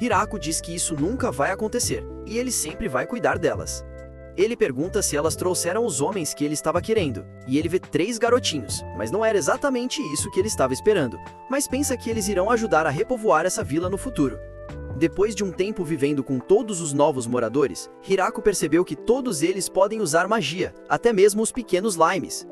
Hirako diz que isso nunca vai acontecer, e ele sempre vai cuidar delas. Ele pergunta se elas trouxeram os homens que ele estava querendo, e ele vê 3 garotinhos, mas não era exatamente isso que ele estava esperando, mas pensa que eles irão ajudar a repovoar essa vila no futuro. Depois de um tempo vivendo com todos os novos moradores, Hirako percebeu que todos eles podem usar magia, até mesmo os pequenos limes.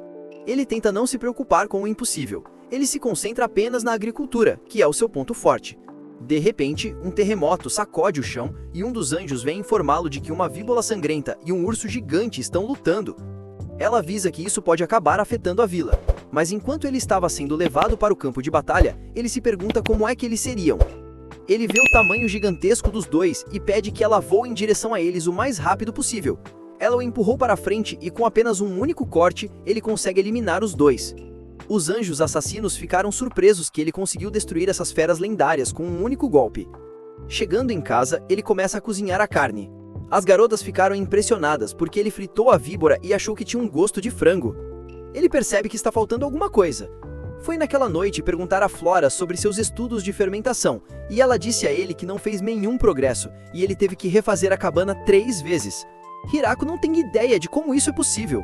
Ele tenta não se preocupar com o impossível, ele se concentra apenas na agricultura, que é o seu ponto forte. De repente, um terremoto sacode o chão e um dos anjos vem informá-lo de que uma víbola sangrenta e um urso gigante estão lutando. Ela avisa que isso pode acabar afetando a vila, mas enquanto ele estava sendo levado para o campo de batalha, ele se pergunta como é que eles seriam. Ele vê o tamanho gigantesco dos dois e pede que ela voe em direção a eles o mais rápido possível. Ela o empurrou para frente e com apenas um único corte, ele consegue eliminar os dois. Os anjos assassinos ficaram surpresos que ele conseguiu destruir essas feras lendárias com um único golpe. Chegando em casa, ele começa a cozinhar a carne. As garotas ficaram impressionadas porque ele fritou a víbora e achou que tinha um gosto de frango. Ele percebe que está faltando alguma coisa. Foi naquela noite perguntar a Flora sobre seus estudos de fermentação, e ela disse a ele que não fez nenhum progresso, e ele teve que refazer a cabana 3 vezes. Hirako não tem ideia de como isso é possível.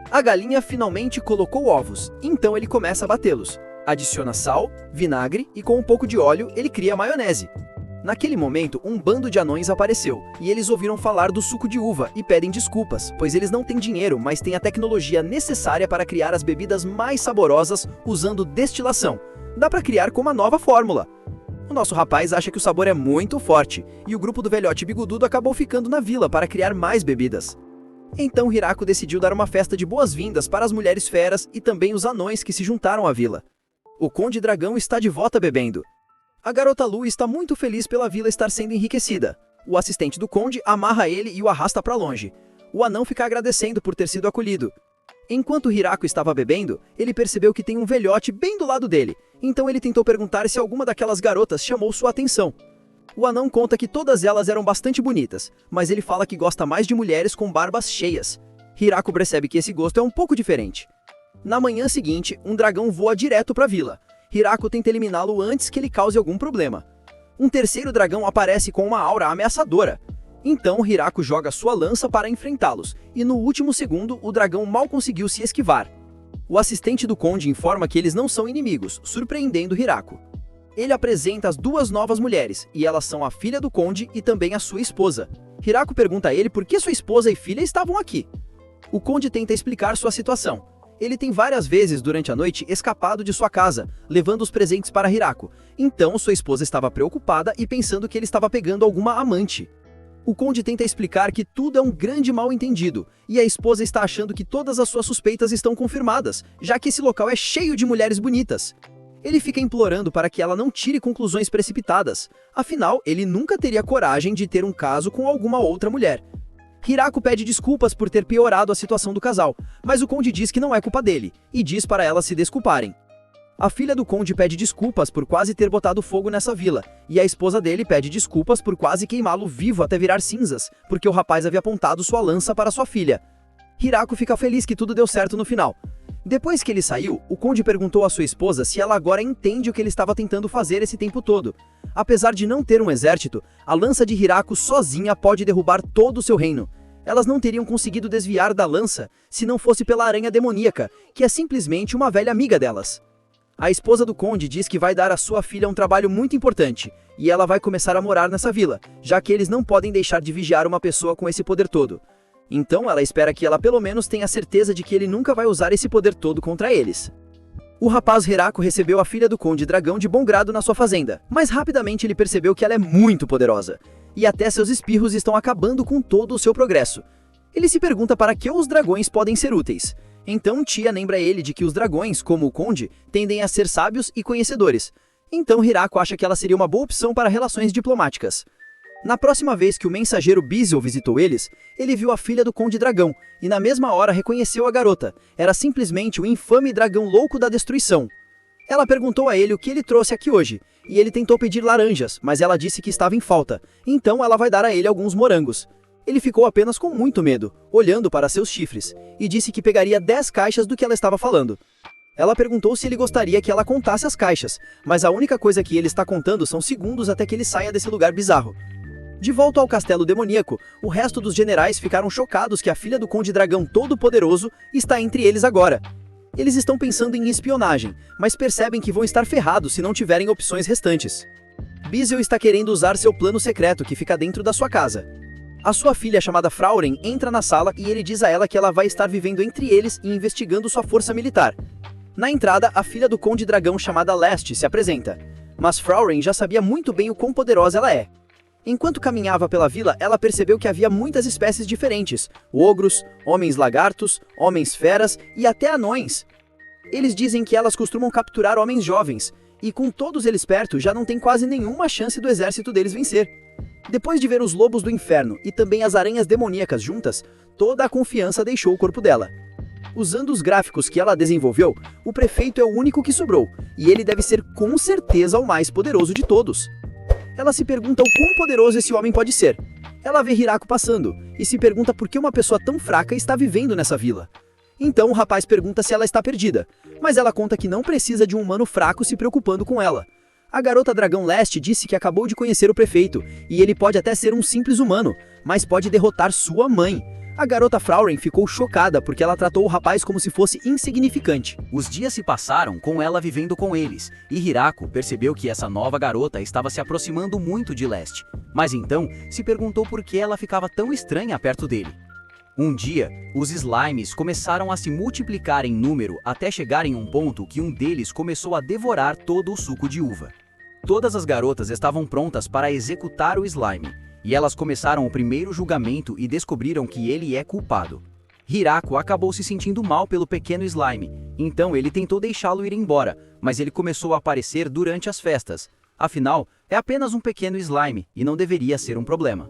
A galinha finalmente colocou ovos, então ele começa a batê-los. Adiciona sal, vinagre e com um pouco de óleo ele cria a maionese. Naquele momento, um bando de anões apareceu, e eles ouviram falar do suco de uva e pedem desculpas, pois eles não têm dinheiro, mas têm a tecnologia necessária para criar as bebidas mais saborosas usando destilação. Dá para criar com uma nova fórmula. O nosso rapaz acha que o sabor é muito forte, e o grupo do velhote bigodudo acabou ficando na vila para criar mais bebidas. Então Hirako decidiu dar uma festa de boas-vindas para as mulheres feras e também os anões que se juntaram à vila. O Conde Dragão está de volta bebendo. A garota Lu está muito feliz pela vila estar sendo enriquecida. O assistente do Conde amarra ele e o arrasta para longe. O anão fica agradecendo por ter sido acolhido. Enquanto Hirako estava bebendo, ele percebeu que tem um velhote bem do lado dele, então ele tentou perguntar se alguma daquelas garotas chamou sua atenção. O anão conta que todas elas eram bastante bonitas, mas ele fala que gosta mais de mulheres com barbas cheias. Hirako percebe que esse gosto é um pouco diferente. Na manhã seguinte, um dragão voa direto para a vila. Hirako tenta eliminá-lo antes que ele cause algum problema. Um terceiro dragão aparece com uma aura ameaçadora. Então Hirako joga sua lança para enfrentá-los, e no último segundo o dragão mal conseguiu se esquivar. O assistente do conde informa que eles não são inimigos, surpreendendo Hirako. Ele apresenta as 2 novas mulheres, e elas são a filha do conde e também a sua esposa. Hirako pergunta a ele por que sua esposa e filha estavam aqui. O conde tenta explicar sua situação. Ele tem várias vezes durante a noite escapado de sua casa, levando os presentes para Hirako. Então sua esposa estava preocupada e pensando que ele estava pegando alguma amante. O conde tenta explicar que tudo é um grande mal-entendido, e a esposa está achando que todas as suas suspeitas estão confirmadas, já que esse local é cheio de mulheres bonitas. Ele fica implorando para que ela não tire conclusões precipitadas, afinal, ele nunca teria coragem de ter um caso com alguma outra mulher. Hirako pede desculpas por ter piorado a situação do casal, mas o conde diz que não é culpa dele, e diz para elas se desculparem. A filha do conde pede desculpas por quase ter botado fogo nessa vila, e a esposa dele pede desculpas por quase queimá-lo vivo até virar cinzas, porque o rapaz havia apontado sua lança para sua filha. Hirako fica feliz que tudo deu certo no final. Depois que ele saiu, o conde perguntou à sua esposa se ela agora entende o que ele estava tentando fazer esse tempo todo. Apesar de não ter um exército, a lança de Hirako sozinha pode derrubar todo o seu reino. Elas não teriam conseguido desviar da lança se não fosse pela aranha demoníaca, que é simplesmente uma velha amiga delas. A esposa do conde diz que vai dar à sua filha um trabalho muito importante, e ela vai começar a morar nessa vila, já que eles não podem deixar de vigiar uma pessoa com esse poder todo. Então ela espera que ela pelo menos tenha certeza de que ele nunca vai usar esse poder todo contra eles. O rapaz Hirako recebeu a filha do Conde Dragão de bom grado na sua fazenda, mas rapidamente ele percebeu que ela é muito poderosa, e até seus espirros estão acabando com todo o seu progresso. Ele se pergunta para que os dragões podem ser úteis. Então Tia lembra ele de que os dragões, como o Conde, tendem a ser sábios e conhecedores. Então Hirako acha que ela seria uma boa opção para relações diplomáticas. Na próxima vez que o mensageiro Bizel visitou eles, ele viu a filha do Conde Dragão, e na mesma hora reconheceu a garota. Era simplesmente o infame dragão louco da destruição. Ela perguntou a ele o que ele trouxe aqui hoje, e ele tentou pedir laranjas, mas ela disse que estava em falta, então ela vai dar a ele alguns morangos. Ele ficou apenas com muito medo, olhando para seus chifres, e disse que pegaria 10 caixas do que ela estava falando. Ela perguntou se ele gostaria que ela contasse as caixas, mas a única coisa que ele está contando são segundos até que ele saia desse lugar bizarro. De volta ao castelo demoníaco, o resto dos generais ficaram chocados que a filha do Conde Dragão Todo-Poderoso está entre eles agora. Eles estão pensando em espionagem, mas percebem que vão estar ferrados se não tiverem opções restantes. Bizel está querendo usar seu plano secreto que fica dentro da sua casa. A sua filha, chamada Frauren, entra na sala e ele diz a ela que ela vai estar vivendo entre eles e investigando sua força militar. Na entrada, a filha do Conde Dragão, chamada Leste, se apresenta. Mas Frauren já sabia muito bem o quão poderosa ela é. Enquanto caminhava pela vila, ela percebeu que havia muitas espécies diferentes: ogros, homens lagartos, homens feras e até anões. Eles dizem que elas costumam capturar homens jovens, e com todos eles perto, já não tem quase nenhuma chance do exército deles vencer. Depois de ver os lobos do inferno e também as aranhas demoníacas juntas, toda a confiança deixou o corpo dela. Usando os gráficos que ela desenvolveu, o prefeito é o único que sobrou, e ele deve ser com certeza o mais poderoso de todos. Ela se pergunta o quão poderoso esse homem pode ser. Ela vê Hirako passando, e se pergunta por que uma pessoa tão fraca está vivendo nessa vila. Então o rapaz pergunta se ela está perdida, mas ela conta que não precisa de um humano fraco se preocupando com ela. A garota dragão Leste disse que acabou de conhecer o prefeito, e ele pode até ser um simples humano, mas pode derrotar sua mãe. A garota Frauren ficou chocada porque ela tratou o rapaz como se fosse insignificante. Os dias se passaram com ela vivendo com eles, e Hirako percebeu que essa nova garota estava se aproximando muito de Leste, mas então se perguntou por que ela ficava tão estranha perto dele. Um dia, os slimes começaram a se multiplicar em número até chegar em um ponto que um deles começou a devorar todo o suco de uva. Todas as garotas estavam prontas para executar o slime, e elas começaram o primeiro julgamento e descobriram que ele é culpado. Hirako acabou se sentindo mal pelo pequeno slime, então ele tentou deixá-lo ir embora, mas ele começou a aparecer durante as festas. Afinal, é apenas um pequeno slime e não deveria ser um problema.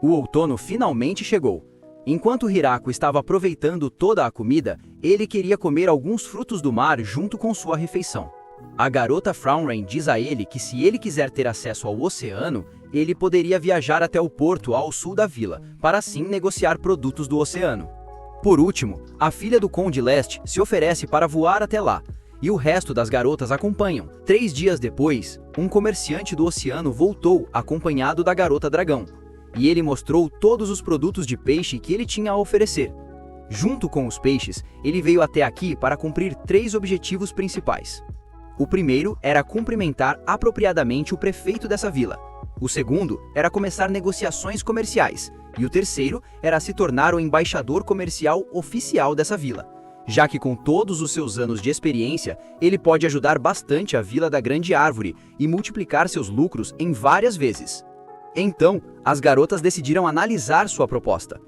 O outono finalmente chegou. Enquanto Hirako estava aproveitando toda a comida, ele queria comer alguns frutos do mar junto com sua refeição. A garota Frauren diz a ele que se ele quiser ter acesso ao oceano, ele poderia viajar até o porto ao sul da vila, para assim negociar produtos do oceano. Por último, a filha do Conde Leste se oferece para voar até lá, e o resto das garotas acompanham. 3 dias depois, um comerciante do oceano voltou acompanhado da garota dragão, e ele mostrou todos os produtos de peixe que ele tinha a oferecer. Junto com os peixes, ele veio até aqui para cumprir 3 objetivos principais. O primeiro era cumprimentar apropriadamente o prefeito dessa vila. O segundo era começar negociações comerciais. E o terceiro era se tornar o embaixador comercial oficial dessa vila, já que com todos os seus anos de experiência, ele pode ajudar bastante a Vila da Grande Árvore e multiplicar seus lucros em várias vezes. Então, as garotas decidiram analisar sua proposta.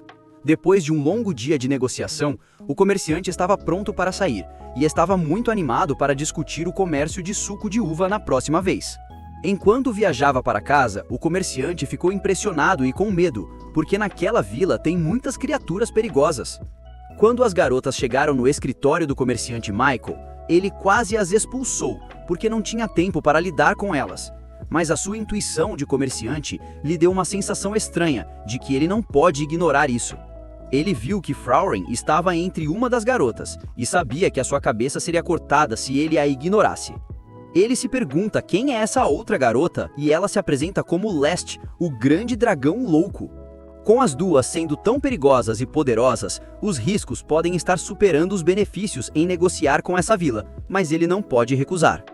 Depois de um longo dia de negociação, o comerciante estava pronto para sair e estava muito animado para discutir o comércio de suco de uva na próxima vez. Enquanto viajava para casa, o comerciante ficou impressionado e com medo, porque naquela vila tem muitas criaturas perigosas. Quando as garotas chegaram no escritório do comerciante Michael, ele quase as expulsou, porque não tinha tempo para lidar com elas. Mas a sua intuição de comerciante lhe deu uma sensação estranha de que ele não pode ignorar isso. Ele viu que Frauren estava entre uma das garotas e sabia que a sua cabeça seria cortada se ele a ignorasse. Ele se pergunta quem é essa outra garota e ela se apresenta como Leste, o grande dragão louco. Com as duas sendo tão perigosas e poderosas, os riscos podem estar superando os benefícios em negociar com essa vila, mas ele não pode recusar.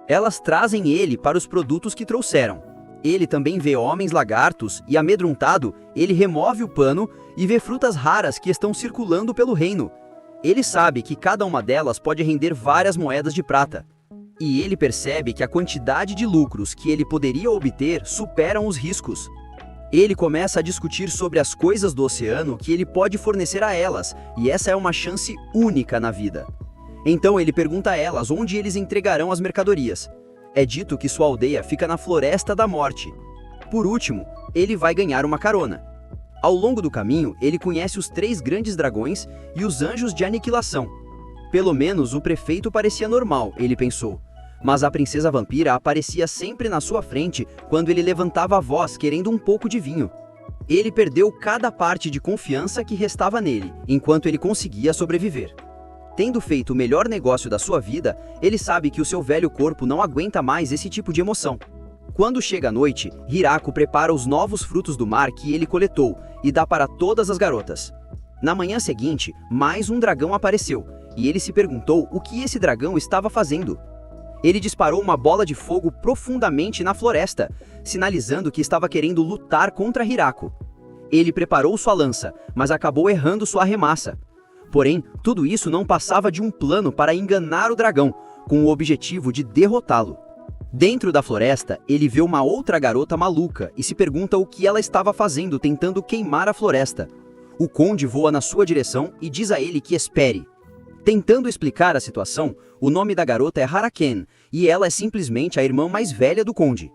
Elas trazem ele para os produtos que trouxeram. Ele também vê homens lagartos e, amedrontado, ele remove o pano e vê frutas raras que estão circulando pelo reino. Ele sabe que cada uma delas pode render várias moedas de prata. E ele percebe que a quantidade de lucros que ele poderia obter superam os riscos. Ele começa a discutir sobre as coisas do oceano que ele pode fornecer a elas, e essa é uma chance única na vida. Então ele pergunta a elas onde eles entregarão as mercadorias. É dito que sua aldeia fica na Floresta da Morte. Por último, ele vai ganhar uma carona. Ao longo do caminho, ele conhece os 3 grandes dragões e os anjos de aniquilação. Pelo menos o prefeito parecia normal, ele pensou. Mas a princesa vampira aparecia sempre na sua frente quando ele levantava a voz querendo um pouco de vinho. Ele perdeu cada parte de confiança que restava nele, enquanto ele conseguia sobreviver. Tendo feito o melhor negócio da sua vida, ele sabe que o seu velho corpo não aguenta mais esse tipo de emoção. Quando chega a noite, Hirako prepara os novos frutos do mar que ele coletou e dá para todas as garotas. Na manhã seguinte, mais um dragão apareceu, e ele se perguntou o que esse dragão estava fazendo. Ele disparou uma bola de fogo profundamente na floresta, sinalizando que estava querendo lutar contra Hirako. Ele preparou sua lança, mas acabou errando sua arremassa. Porém, tudo isso não passava de um plano para enganar o dragão, com o objetivo de derrotá-lo. Dentro da floresta, ele vê uma outra garota maluca e se pergunta o que ela estava fazendo tentando queimar a floresta. O conde voa na sua direção e diz a ele que espere. Tentando explicar a situação, o nome da garota é Haraken, e ela é simplesmente a irmã mais velha do conde.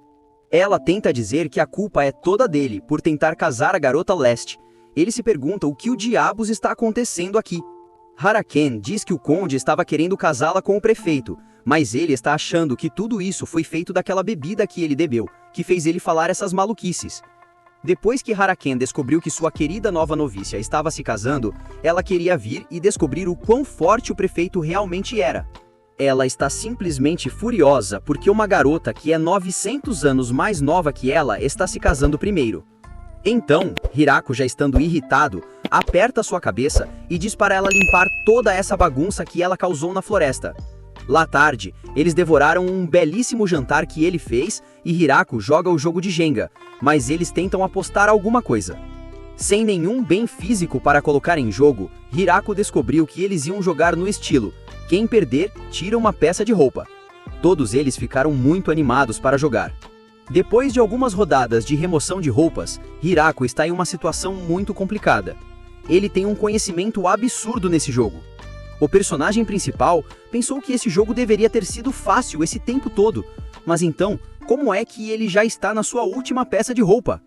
Ela tenta dizer que a culpa é toda dele por tentar casar a garota Leste. Ele se pergunta o que o diabos está acontecendo aqui. Haraken diz que o conde estava querendo casá-la com o prefeito, mas ele está achando que tudo isso foi feito daquela bebida que ele bebeu, que fez ele falar essas maluquices. Depois que Haraken descobriu que sua querida nova novícia estava se casando, ela queria vir e descobrir o quão forte o prefeito realmente era. Ela está simplesmente furiosa porque uma garota que é 900 anos mais nova que ela está se casando primeiro. Então, Hirako, já estando irritado, aperta sua cabeça e diz para ela limpar toda essa bagunça que ela causou na floresta. Lá tarde, eles devoraram um belíssimo jantar que ele fez e Hirako joga o jogo de Jenga, mas eles tentam apostar alguma coisa. Sem nenhum bem físico para colocar em jogo, Hirako descobriu que eles iam jogar no estilo: quem perder, tira uma peça de roupa. Todos eles ficaram muito animados para jogar. Depois de algumas rodadas de remoção de roupas, Hirako está em uma situação muito complicada. Ele tem um conhecimento absurdo nesse jogo. O personagem principal pensou que esse jogo deveria ter sido fácil esse tempo todo, mas então, como é que ele já está na sua última peça de roupa?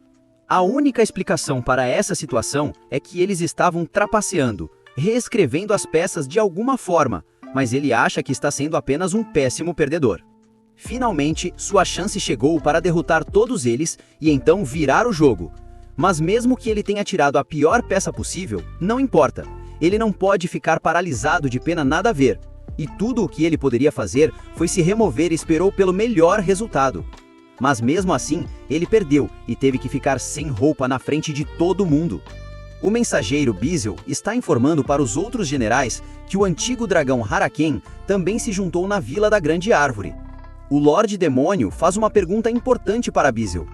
A única explicação para essa situação é que eles estavam trapaceando, reescrevendo as peças de alguma forma, mas ele acha que está sendo apenas um péssimo perdedor. Finalmente, sua chance chegou para derrotar todos eles e então virar o jogo. Mas mesmo que ele tenha tirado a pior peça possível, não importa. Ele não pode ficar paralisado de pena nada a ver. E tudo o que ele poderia fazer foi se remover e esperou pelo melhor resultado. Mas mesmo assim, ele perdeu e teve que ficar sem roupa na frente de todo mundo. O mensageiro Bizel está informando para os outros generais que o antigo dragão Haraken também se juntou na Vila da Grande Árvore. O Lorde Demônio faz uma pergunta importante para Bizel.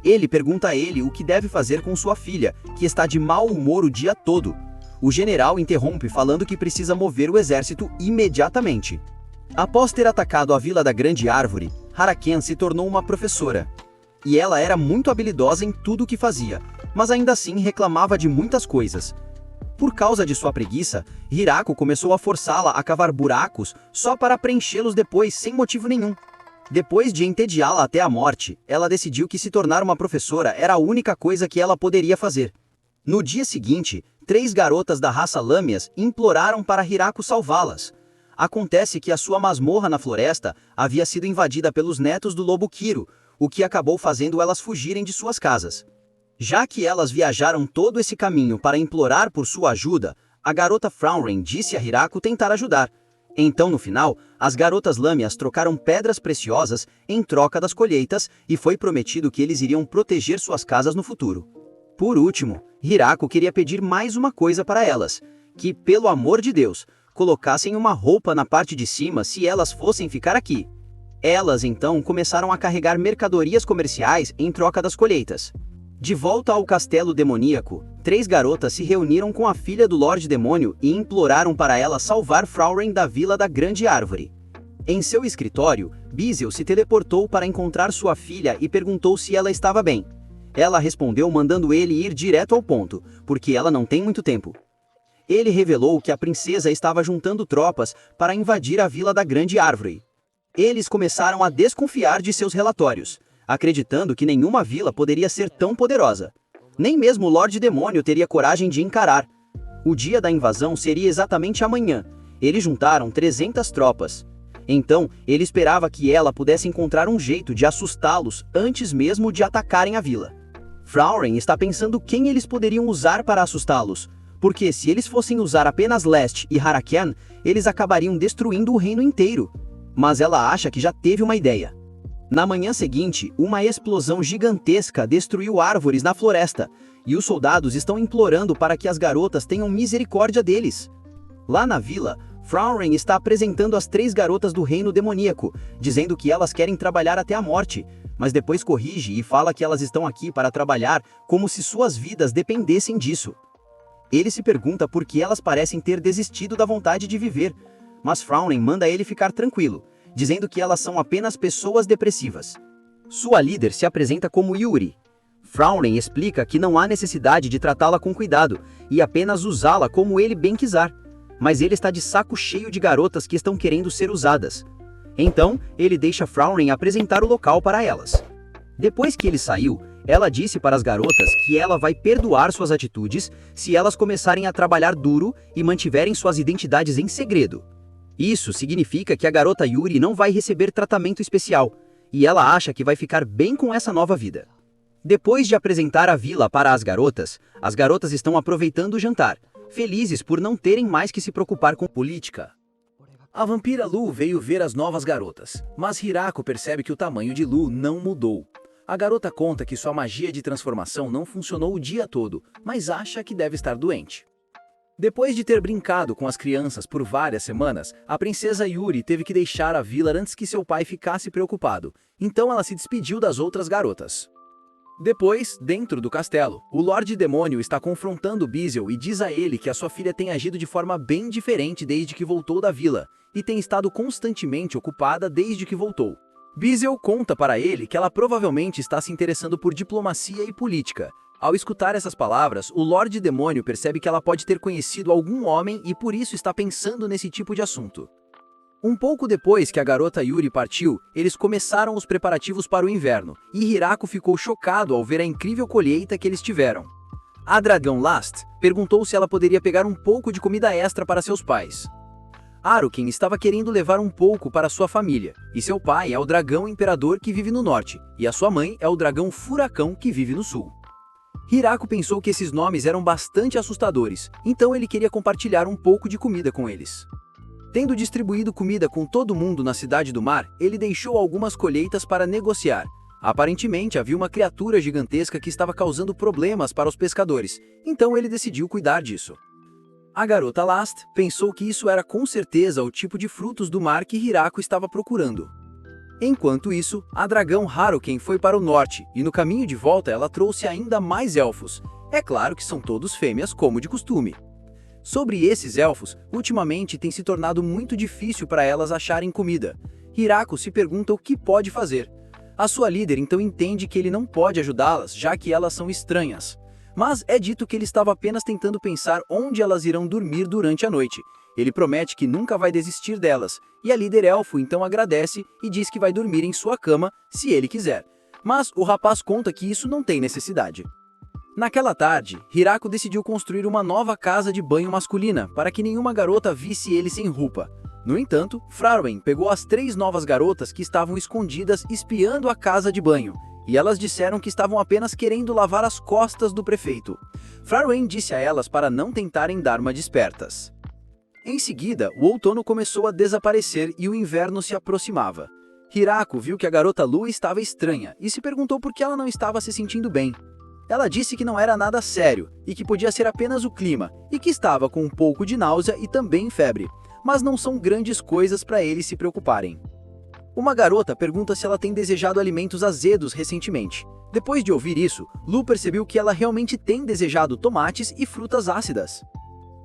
Ele pergunta a ele o que deve fazer com sua filha, que está de mau humor o dia todo. O general interrompe falando que precisa mover o exército imediatamente. Após ter atacado a Vila da Grande Árvore, Haraken se tornou uma professora. E ela era muito habilidosa em tudo o que fazia, mas ainda assim reclamava de muitas coisas. Por causa de sua preguiça, Hirako começou a forçá-la a cavar buracos só para preenchê-los depois sem motivo nenhum. Depois de entediá-la até a morte, ela decidiu que se tornar uma professora era a única coisa que ela poderia fazer. No dia seguinte, 3 garotas da raça Lâmias imploraram para Hirako salvá-las. Acontece que a sua masmorra na floresta havia sido invadida pelos netos do lobo Kiro, o que acabou fazendo elas fugirem de suas casas. Já que elas viajaram todo esse caminho para implorar por sua ajuda, a garota Frauren disse a Hirako tentar ajudar. Então, no final, as garotas Lâmias trocaram pedras preciosas em troca das colheitas e foi prometido que eles iriam proteger suas casas no futuro. Por último, Hirako queria pedir mais uma coisa para elas, que, pelo amor de Deus, colocassem uma roupa na parte de cima se elas fossem ficar aqui. Elas, então, começaram a carregar mercadorias comerciais em troca das colheitas. De volta ao castelo demoníaco, 3 garotas se reuniram com a filha do Lorde Demônio e imploraram para ela salvar Frauren da Vila da Grande Árvore. Em seu escritório, Bizel se teleportou para encontrar sua filha e perguntou se ela estava bem. Ela respondeu mandando ele ir direto ao ponto, porque ela não tem muito tempo. Ele revelou que a princesa estava juntando tropas para invadir a Vila da Grande Árvore. Eles começaram a desconfiar de seus relatórios, acreditando que nenhuma vila poderia ser tão poderosa. Nem mesmo o Lorde Demônio teria coragem de encarar. O dia da invasão seria exatamente amanhã. Eles juntaram 300 tropas. Então, ele esperava que ela pudesse encontrar um jeito de assustá-los antes mesmo de atacarem a vila. Frauren está pensando quem eles poderiam usar para assustá-los, porque se eles fossem usar apenas Leste e Haraken, eles acabariam destruindo o reino inteiro. Mas ela acha que já teve uma ideia. Na manhã seguinte, uma explosão gigantesca destruiu árvores na floresta, e os soldados estão implorando para que as garotas tenham misericórdia deles. Lá na vila, Frauren está apresentando as 3 garotas do reino demoníaco, dizendo que elas querem trabalhar até a morte, mas depois corrige e fala que elas estão aqui para trabalhar como se suas vidas dependessem disso. Ele se pergunta por que elas parecem ter desistido da vontade de viver, mas Frauren manda ele ficar tranquilo, dizendo que elas são apenas pessoas depressivas. Sua líder se apresenta como Yuri. Frauren explica que não há necessidade de tratá-la com cuidado e apenas usá-la como ele bem quiser, mas ele está de saco cheio de garotas que estão querendo ser usadas. Então, ele deixa Frauren apresentar o local para elas. Depois que ele saiu, ela disse para as garotas que ela vai perdoar suas atitudes se elas começarem a trabalhar duro e mantiverem suas identidades em segredo. Isso significa que a garota Yuri não vai receber tratamento especial, e ela acha que vai ficar bem com essa nova vida. Depois de apresentar a vila para as garotas estão aproveitando o jantar, felizes por não terem mais que se preocupar com política. A vampira Lu veio ver as novas garotas, mas Hirako percebe que o tamanho de Lu não mudou. A garota conta que sua magia de transformação não funcionou o dia todo, mas acha que deve estar doente. Depois de ter brincado com as crianças por várias semanas, a princesa Yuri teve que deixar a vila antes que seu pai ficasse preocupado, então ela se despediu das outras garotas. Depois, dentro do castelo, o Lorde Demônio está confrontando Bizel e diz a ele que a sua filha tem agido de forma bem diferente desde que voltou da vila, e tem estado constantemente ocupada desde que voltou. Bizel conta para ele que ela provavelmente está se interessando por diplomacia e política. Ao escutar essas palavras, o Lorde Demônio percebe que ela pode ter conhecido algum homem e por isso está pensando nesse tipo de assunto. Um pouco depois que a garota Yuri partiu, eles começaram os preparativos para o inverno, e Hirako ficou chocado ao ver a incrível colheita que eles tiveram. A dragão Last perguntou se ela poderia pegar um pouco de comida extra para seus pais. Haruken estava querendo levar um pouco para sua família, e seu pai é o dragão imperador que vive no norte, e a sua mãe é o dragão furacão que vive no sul. Hirako pensou que esses nomes eram bastante assustadores, então ele queria compartilhar um pouco de comida com eles. Tendo distribuído comida com todo mundo na Cidade do Mar, ele deixou algumas colheitas para negociar. Aparentemente havia uma criatura gigantesca que estava causando problemas para os pescadores, então ele decidiu cuidar disso. A garota Last pensou que isso era com certeza o tipo de frutos do mar que Hirako estava procurando. Enquanto isso, a dragão Haruken foi para o norte, e no caminho de volta ela trouxe ainda mais elfos. É claro que são todos fêmeas como de costume. Sobre esses elfos, ultimamente tem se tornado muito difícil para elas acharem comida. Hirako se pergunta o que pode fazer. A sua líder então entende que ele não pode ajudá-las, já que elas são estranhas. Mas é dito que ele estava apenas tentando pensar onde elas irão dormir durante a noite. Ele promete que nunca vai desistir delas, e a líder elfo então agradece e diz que vai dormir em sua cama se ele quiser. Mas o rapaz conta que isso não tem necessidade. Naquela tarde, Hirako decidiu construir uma nova casa de banho masculina para que nenhuma garota visse ele sem roupa. No entanto, Frauren pegou as 3 novas garotas que estavam escondidas espiando a casa de banho, e elas disseram que estavam apenas querendo lavar as costas do prefeito. Frauren disse a elas para não tentarem dar uma despertas. Em seguida, o outono começou a desaparecer e o inverno se aproximava. Hirako viu que a garota Lu estava estranha e se perguntou por que ela não estava se sentindo bem. Ela disse que não era nada sério e que podia ser apenas o clima e que estava com um pouco de náusea e também febre, mas não são grandes coisas para eles se preocuparem. Uma garota pergunta se ela tem desejado alimentos azedos recentemente. Depois de ouvir isso, Lu percebeu que ela realmente tem desejado tomates e frutas ácidas.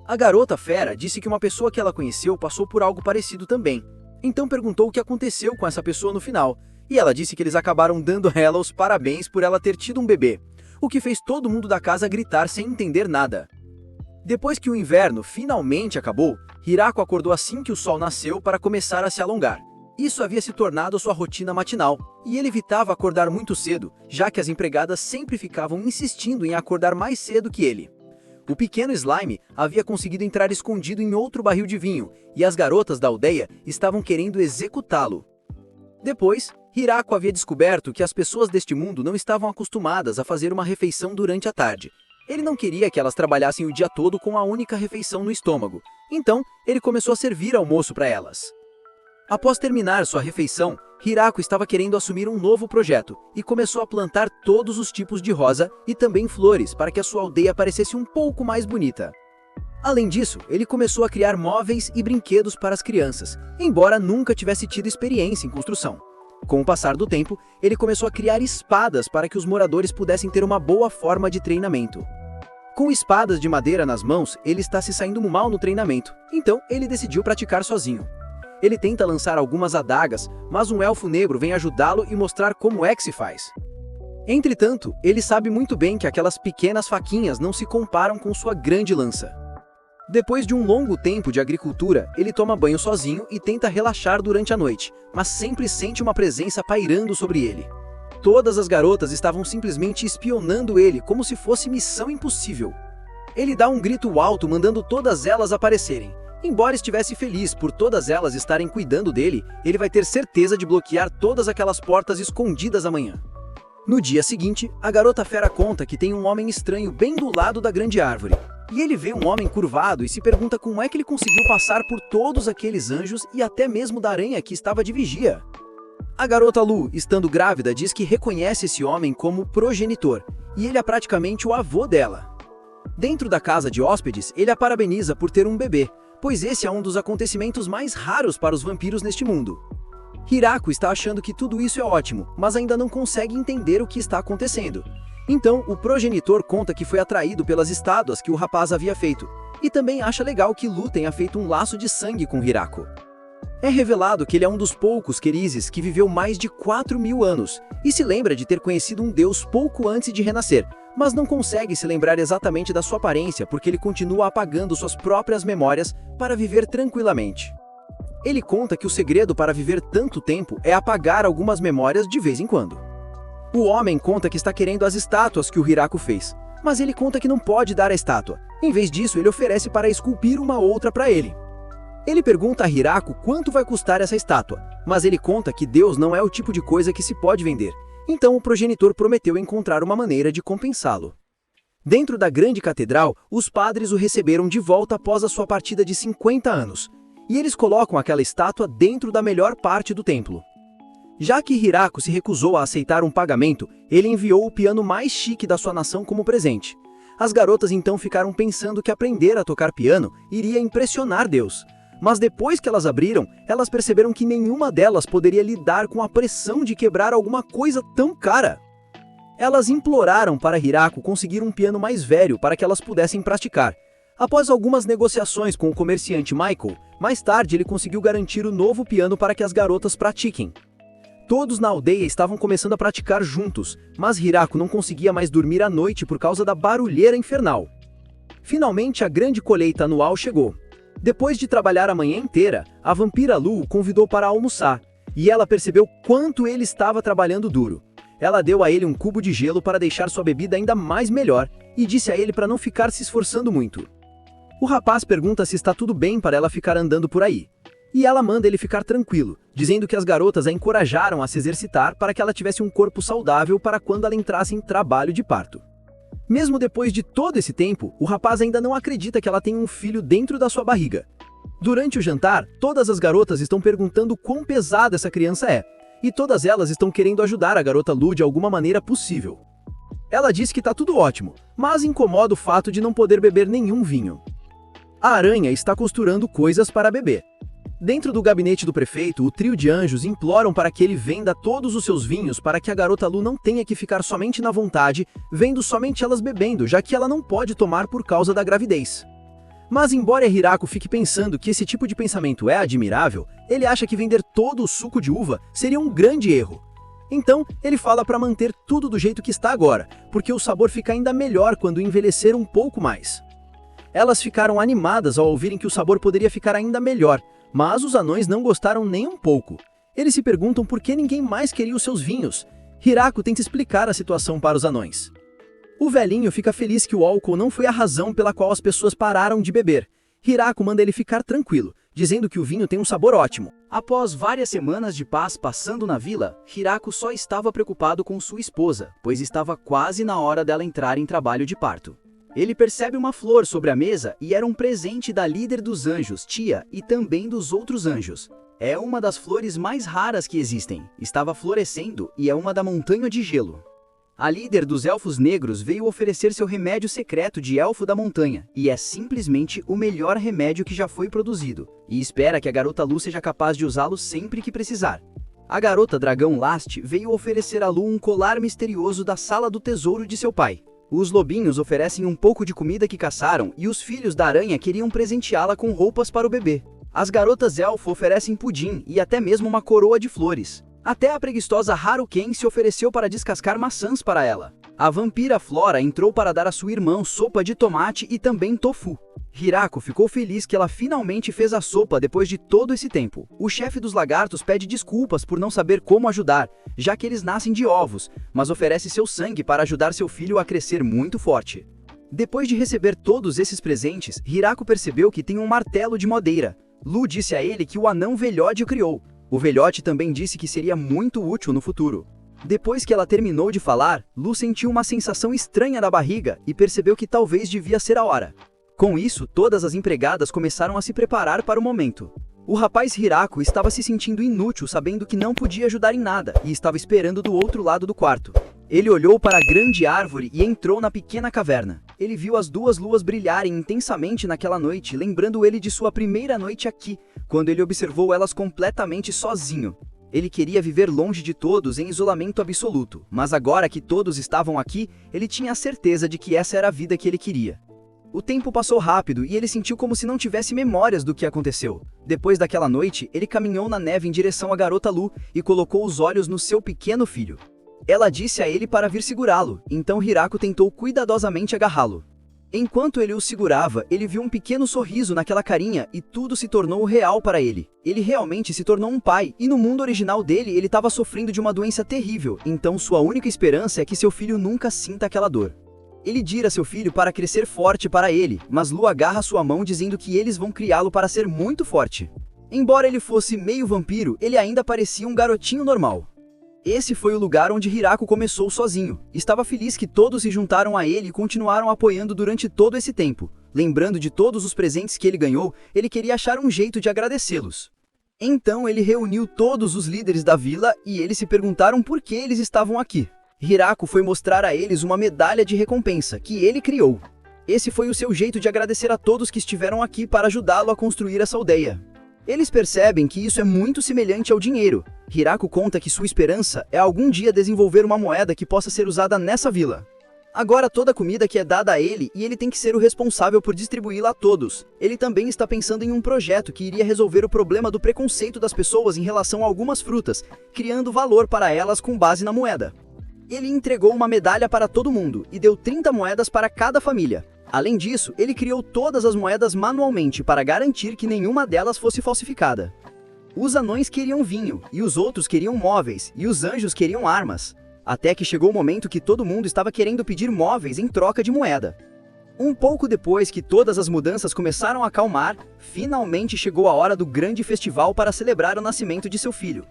A garota fera disse que uma pessoa que ela conheceu passou por algo parecido também. Então perguntou o que aconteceu com essa pessoa no final, e ela disse que eles acabaram dando a ela os parabéns por ela ter tido um bebê, o que fez todo mundo da casa gritar sem entender nada. Depois que o inverno finalmente acabou, Hirako acordou assim que o sol nasceu para começar a se alongar. Isso havia se tornado sua rotina matinal, e ele evitava acordar muito cedo, já que as empregadas sempre ficavam insistindo em acordar mais cedo que ele. O pequeno Slime havia conseguido entrar escondido em outro barril de vinho, e as garotas da aldeia estavam querendo executá-lo. Depois, Hirako havia descoberto que as pessoas deste mundo não estavam acostumadas a fazer uma refeição durante a tarde. Ele não queria que elas trabalhassem o dia todo com a única refeição no estômago, então ele começou a servir almoço para elas. Após terminar sua refeição, Hirako estava querendo assumir um novo projeto e começou a plantar todos os tipos de rosa e também flores para que a sua aldeia parecesse um pouco mais bonita. Além disso, ele começou a criar móveis e brinquedos para as crianças, embora nunca tivesse tido experiência em construção. Com o passar do tempo, ele começou a criar espadas para que os moradores pudessem ter uma boa forma de treinamento. Com espadas de madeira nas mãos, ele está se saindo mal no treinamento, então ele decidiu praticar sozinho. Ele tenta lançar algumas adagas, mas um elfo negro vem ajudá-lo e mostrar como é que se faz. Entretanto, ele sabe muito bem que aquelas pequenas faquinhas não se comparam com sua grande lança. Depois de um longo tempo de agricultura, ele toma banho sozinho e tenta relaxar durante a noite, mas sempre sente uma presença pairando sobre ele. Todas as garotas estavam simplesmente espionando ele como se fosse missão impossível. Ele dá um grito alto mandando todas elas aparecerem. Embora estivesse feliz por todas elas estarem cuidando dele, ele vai ter certeza de bloquear todas aquelas portas escondidas amanhã. No dia seguinte, a garota fera conta que tem um homem estranho bem do lado da grande árvore. E ele vê um homem curvado e se pergunta como é que ele conseguiu passar por todos aqueles anjos e até mesmo da aranha que estava de vigia. A garota Lu, estando grávida, diz que reconhece esse homem como progenitor, e ele é praticamente o avô dela. Dentro da casa de hóspedes, ele a parabeniza por ter um bebê, pois esse é um dos acontecimentos mais raros para os vampiros neste mundo. Hirako está achando que tudo isso é ótimo, mas ainda não consegue entender o que está acontecendo. Então, o progenitor conta que foi atraído pelas estátuas que o rapaz havia feito, e também acha legal que Lu tenha feito um laço de sangue com Hirako. É revelado que ele é um dos poucos Kerizes que viveu mais de 4.000 anos, e se lembra de ter conhecido um deus pouco antes de renascer, mas não consegue se lembrar exatamente da sua aparência porque ele continua apagando suas próprias memórias para viver tranquilamente. Ele conta que o segredo para viver tanto tempo é apagar algumas memórias de vez em quando. O homem conta que está querendo as estátuas que o Hirako fez, mas ele conta que não pode dar a estátua. Em vez disso, ele oferece para esculpir uma outra para ele. Ele pergunta a Hirako quanto vai custar essa estátua, mas ele conta que Deus não é o tipo de coisa que se pode vender. Então o progenitor prometeu encontrar uma maneira de compensá-lo. Dentro da grande catedral, os padres o receberam de volta após a sua partida de 50 anos, e eles colocam aquela estátua dentro da melhor parte do templo. Já que Hirako se recusou a aceitar um pagamento, ele enviou o piano mais chique da sua nação como presente. As garotas então ficaram pensando que aprender a tocar piano iria impressionar Deus. Mas depois que elas abriram, elas perceberam que nenhuma delas poderia lidar com a pressão de quebrar alguma coisa tão cara. Elas imploraram para Hirako conseguir um piano mais velho para que elas pudessem praticar. Após algumas negociações com o comerciante Michael, mais tarde ele conseguiu garantir o novo piano para que as garotas pratiquem. Todos na aldeia estavam começando a praticar juntos, mas Hirako não conseguia mais dormir à noite por causa da barulheira infernal. Finalmente a grande colheita anual chegou. Depois de trabalhar a manhã inteira, a vampira Lu o convidou para almoçar, e ela percebeu quanto ele estava trabalhando duro. Ela deu a ele um cubo de gelo para deixar sua bebida ainda mais melhor, e disse a ele para não ficar se esforçando muito. O rapaz pergunta se está tudo bem para ela ficar andando por aí. E ela manda ele ficar tranquilo, dizendo que as garotas a encorajaram a se exercitar para que ela tivesse um corpo saudável para quando ela entrasse em trabalho de parto. Mesmo depois de todo esse tempo, o rapaz ainda não acredita que ela tem um filho dentro da sua barriga. Durante o jantar, todas as garotas estão perguntando quão pesada essa criança é, e todas elas estão querendo ajudar a garota Lu de alguma maneira possível. Ela diz que está tudo ótimo, mas incomoda o fato de não poder beber nenhum vinho. A aranha está costurando coisas para beber. Dentro do gabinete do prefeito, o trio de anjos imploram para que ele venda todos os seus vinhos para que a garota Lu não tenha que ficar somente na vontade, vendo somente elas bebendo, já que ela não pode tomar por causa da gravidez. Mas embora Hirako fique pensando que esse tipo de pensamento é admirável, ele acha que vender todo o suco de uva seria um grande erro. Então, ele fala para manter tudo do jeito que está agora, porque o sabor fica ainda melhor quando envelhecer um pouco mais. Elas ficaram animadas ao ouvirem que o sabor poderia ficar ainda melhor, mas os anões não gostaram nem um pouco. Eles se perguntam por que ninguém mais queria os seus vinhos. Hirako tenta explicar a situação para os anões. O velhinho fica feliz que o álcool não foi a razão pela qual as pessoas pararam de beber. Hirako manda ele ficar tranquilo, dizendo que o vinho tem um sabor ótimo. Após várias semanas de paz passando na vila, Hirako só estava preocupado com sua esposa, pois estava quase na hora dela entrar em trabalho de parto. Ele percebe uma flor sobre a mesa e era um presente da líder dos anjos, Tia, e também dos outros anjos. É uma das flores mais raras que existem, estava florescendo e é uma da montanha de gelo. A líder dos elfos negros veio oferecer seu remédio secreto de elfo da montanha, e é simplesmente o melhor remédio que já foi produzido, e espera que a garota Lu seja capaz de usá-lo sempre que precisar. A garota dragão Last veio oferecer a Lu um colar misterioso da sala do tesouro de seu pai. Os lobinhos oferecem um pouco de comida que caçaram, e os filhos da aranha queriam presenteá-la com roupas para o bebê. As garotas elfo oferecem pudim e até mesmo uma coroa de flores. Até a preguiçosa Haruken se ofereceu para descascar maçãs para ela. A vampira Flora entrou para dar a sua irmã sopa de tomate e também tofu. Hirako ficou feliz que ela finalmente fez a sopa depois de todo esse tempo. O chefe dos lagartos pede desculpas por não saber como ajudar, já que eles nascem de ovos, mas oferece seu sangue para ajudar seu filho a crescer muito forte. Depois de receber todos esses presentes, Hirako percebeu que tem um martelo de madeira. Lu disse a ele que o anão velhote o criou. O velhote também disse que seria muito útil no futuro. Depois que ela terminou de falar, Lu sentiu uma sensação estranha na barriga e percebeu que talvez devia ser a hora. Com isso, todas as empregadas começaram a se preparar para o momento. O rapaz Hirako estava se sentindo inútil, sabendo que não podia ajudar em nada, e estava esperando do outro lado do quarto. Ele olhou para a grande árvore e entrou na pequena caverna. Ele viu as duas luas brilharem intensamente naquela noite, lembrando ele de sua primeira noite aqui, quando ele observou elas completamente sozinho. Ele queria viver longe de todos em isolamento absoluto, mas agora que todos estavam aqui, ele tinha a certeza de que essa era a vida que ele queria. O tempo passou rápido e ele sentiu como se não tivesse memórias do que aconteceu. Depois daquela noite, ele caminhou na neve em direção à garota Lu e colocou os olhos no seu pequeno filho. Ela disse a ele para vir segurá-lo, então Hirako tentou cuidadosamente agarrá-lo. Enquanto ele o segurava, ele viu um pequeno sorriso naquela carinha e tudo se tornou real para ele. Ele realmente se tornou um pai, e no mundo original dele ele estava sofrendo de uma doença terrível, então sua única esperança é que seu filho nunca sinta aquela dor. Ele dira seu filho para crescer forte para ele, mas Lu agarra sua mão dizendo que eles vão criá-lo para ser muito forte. Embora ele fosse meio vampiro, ele ainda parecia um garotinho normal. Esse foi o lugar onde Hirako começou sozinho. Estava feliz que todos se juntaram a ele e continuaram apoiando durante todo esse tempo. Lembrando de todos os presentes que ele ganhou, ele queria achar um jeito de agradecê-los. Então ele reuniu todos os líderes da vila e eles se perguntaram por que eles estavam aqui. Hirako foi mostrar a eles uma medalha de recompensa que ele criou. Esse foi o seu jeito de agradecer a todos que estiveram aqui para ajudá-lo a construir essa aldeia. Eles percebem que isso é muito semelhante ao dinheiro. Hirako conta que sua esperança é algum dia desenvolver uma moeda que possa ser usada nessa vila. Agora toda a comida que é dada a ele e ele tem que ser o responsável por distribuí-la a todos. Ele também está pensando em um projeto que iria resolver o problema do preconceito das pessoas em relação a algumas frutas, criando valor para elas com base na moeda. Ele entregou uma medalha para todo mundo e deu 30 moedas para cada família. Além disso, ele criou todas as moedas manualmente para garantir que nenhuma delas fosse falsificada. Os anões queriam vinho, e os outros queriam móveis, e os anjos queriam armas. Até que chegou o momento que todo mundo estava querendo pedir móveis em troca de moeda. Um pouco depois que todas as mudanças começaram a acalmar, finalmente chegou a hora do grande festival para celebrar o nascimento de seu filho.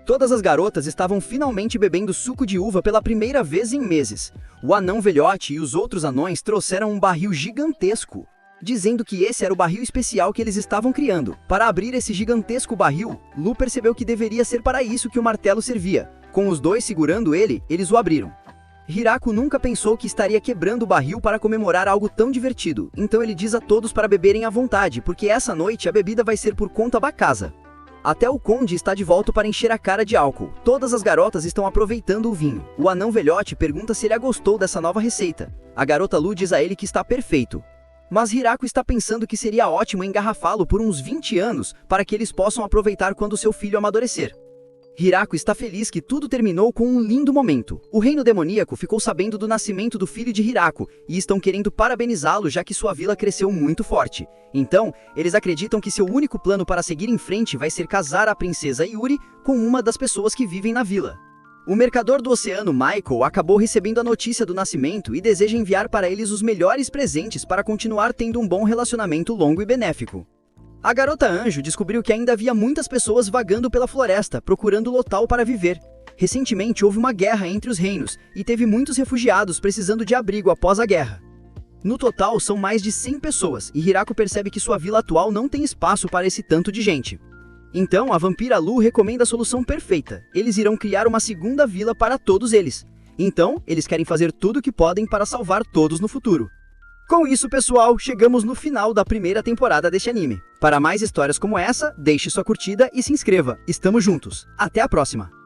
Todas as garotas estavam finalmente bebendo suco de uva pela primeira vez em meses. O anão velhote e os outros anões trouxeram um barril gigantesco, dizendo que esse era o barril especial que eles estavam criando. Para abrir esse gigantesco barril, Lu percebeu que deveria ser para isso que o martelo servia. Com os dois segurando ele, eles o abriram. Hirako nunca pensou que estaria quebrando o barril para comemorar algo tão divertido, então ele diz a todos para beberem à vontade, porque essa noite a bebida vai ser por conta da casa. Até o conde está de volta para encher a cara de álcool. Todas as garotas estão aproveitando o vinho. O anão velhote pergunta se ele gostou dessa nova receita. A garota Lu diz a ele que está perfeito. Mas Hirako está pensando que seria ótimo engarrafá-lo por uns 20 anos para que eles possam aproveitar quando seu filho amadurecer. Hirako está feliz que tudo terminou com um lindo momento. O reino demoníaco ficou sabendo do nascimento do filho de Hirako e estão querendo parabenizá-lo já que sua vila cresceu muito forte. Então, eles acreditam que seu único plano para seguir em frente vai ser casar a princesa Yuri com uma das pessoas que vivem na vila. O mercador do oceano Michael acabou recebendo a notícia do nascimento e deseja enviar para eles os melhores presentes para continuar tendo um bom relacionamento longo e benéfico. A garota anjo descobriu que ainda havia muitas pessoas vagando pela floresta, procurando local para viver. Recentemente houve uma guerra entre os reinos, e teve muitos refugiados precisando de abrigo após a guerra. No total, são mais de 100 pessoas, e Hirako percebe que sua vila atual não tem espaço para esse tanto de gente. Então, a vampira Lu recomenda a solução perfeita. Eles irão criar uma segunda vila para todos eles. Então, eles querem fazer tudo o que podem para salvar todos no futuro. Com isso, pessoal, chegamos no final da primeira temporada deste anime. Para mais histórias como essa, deixe sua curtida e se inscreva. Estamos juntos. Até a próxima!